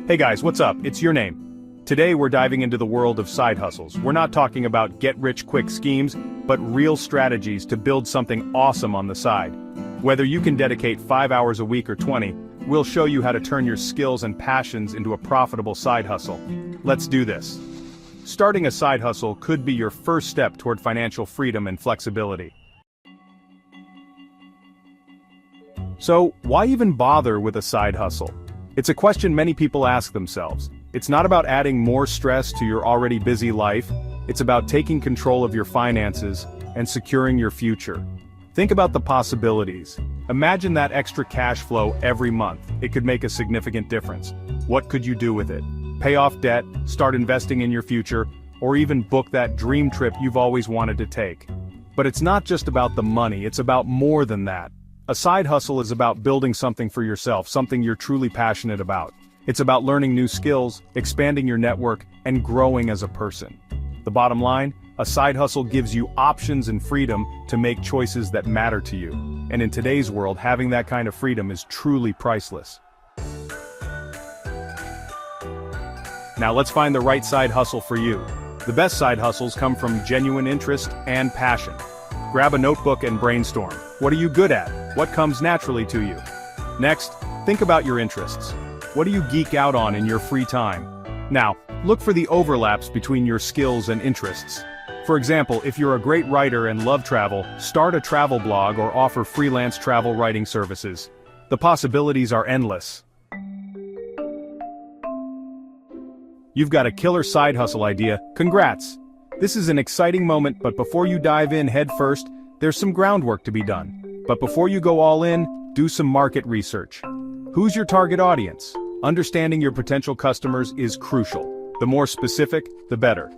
Hey guys, what's up? It's your name. Today we're diving into the world of side hustles. We're not talking about get-rich-quick schemes, but real strategies to build something awesome on the side. Whether you can dedicate 5 hours a week or 20, we'll show you how to turn your skills and passions into a profitable side hustle. Let's do this. Starting a side hustle could be your first step toward financial freedom and flexibility. So, why even bother with a side hustle? It's a question many people ask themselves. It's not about adding more stress to your already busy life, it's about taking control of your finances and securing your future. Think about the possibilities. Imagine that extra cash flow every month. It could make a significant difference. What could you do with it? Pay off debt, start investing in your future, or even book that dream trip you've always wanted to take. But it's not just about the money, it's about more than that. A side hustle is about building something for yourself, something you're truly passionate about. It's about learning new skills, expanding your network, and growing as a person. The bottom line, a side hustle gives you options and freedom to make choices that matter to you. And in today's world, having that kind of freedom is truly priceless. Now let's find the right side hustle for you. The best side hustles come from genuine interest and passion. Grab a notebook and brainstorm. What are you good at? What comes naturally to you? Next, think about your interests. What do you geek out on in your free time? Now, look for the overlaps between your skills and interests. For example, if you're a great writer and love travel, start a travel blog or offer freelance travel writing services. The possibilities are endless. You've got a killer side hustle idea. Congrats! This is an exciting moment, but before you dive in head first, there's some groundwork to be done. But before you go all in, do some market research. Who's your target audience? Understanding your potential customers is crucial. The more specific, the better.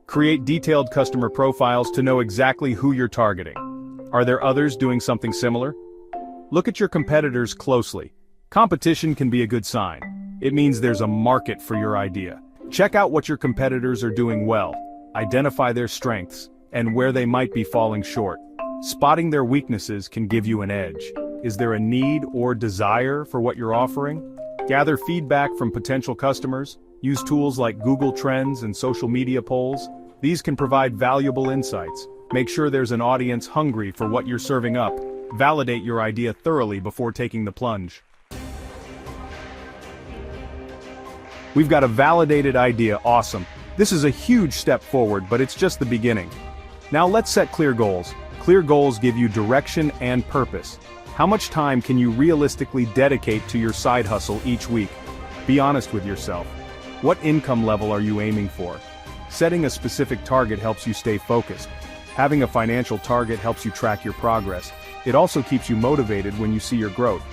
Create detailed customer profiles to know exactly who you're targeting. Are there others doing something similar? Look at your competitors closely. Competition can be a good sign. It means there's a market for your idea. Check out what your competitors are doing well. Identify their strengths, and where they might be falling short. Spotting their weaknesses can give you an edge. Is there a need or desire for what you're offering? Gather feedback from potential customers. Use tools like Google Trends and social media polls. These can provide valuable insights. Make sure there's an audience hungry for what you're serving up. Validate your idea thoroughly before taking the plunge. We've got a validated idea, awesome. This is a huge step forward, but it's just the beginning. Now let's set clear goals. Clear goals give you direction and purpose. How much time can you realistically dedicate to your side hustle each week? Be honest with yourself. What income level are you aiming for? Setting a specific target helps you stay focused. Having a financial target helps you track your progress. It also keeps you motivated when you see your growth.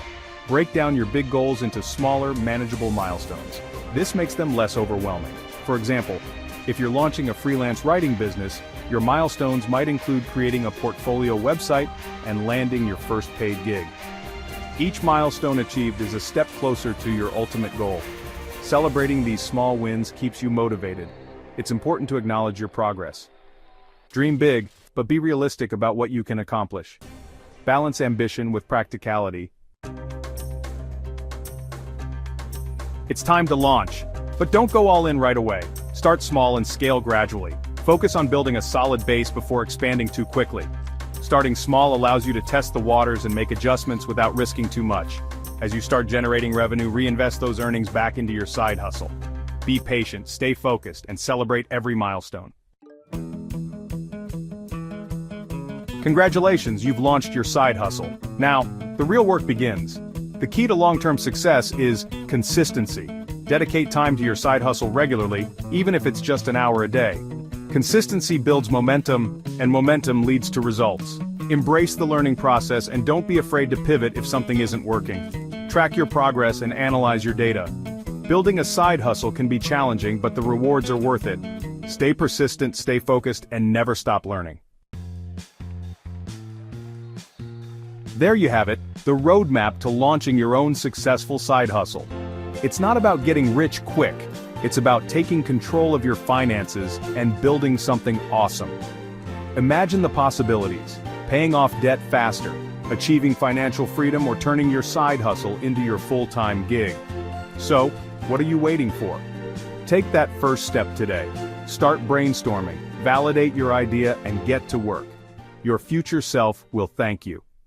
Break down your big goals into smaller, manageable milestones. This makes them less overwhelming. For example, if you're launching a freelance writing business, your milestones might include creating a portfolio website and landing your first paid gig. Each milestone achieved is a step closer to your ultimate goal. Celebrating these small wins keeps you motivated. It's important to acknowledge your progress. Dream big, but be realistic about what you can accomplish. Balance ambition with practicality. It's time to launch. But don't go all in right away. Start small and scale gradually. Focus on building a solid base before expanding too quickly. Starting small allows you to test the waters and make adjustments without risking too much. As you start generating revenue, reinvest those earnings back into your side hustle. Be patient, stay focused, and celebrate every milestone. Congratulations, you've launched your side hustle. Now, the real work begins. The key to long-term success is consistency. Dedicate time to your side hustle regularly, even if it's just an hour a day. Consistency builds momentum, and momentum leads to results. Embrace the learning process and don't be afraid to pivot if something isn't working. Track your progress and analyze your data. Building a side hustle can be challenging, but the rewards are worth it. Stay persistent, stay focused, and never stop learning. There you have it, the roadmap to launching your own successful side hustle. It's not about getting rich quick. It's about taking control of your finances and building something awesome. Imagine the possibilities: paying off debt faster, achieving financial freedom, or turning your side hustle into your full-time gig. So, What are you waiting for? Take that first step today. Start brainstorming, validate your idea, and get to work. Your future self will thank you.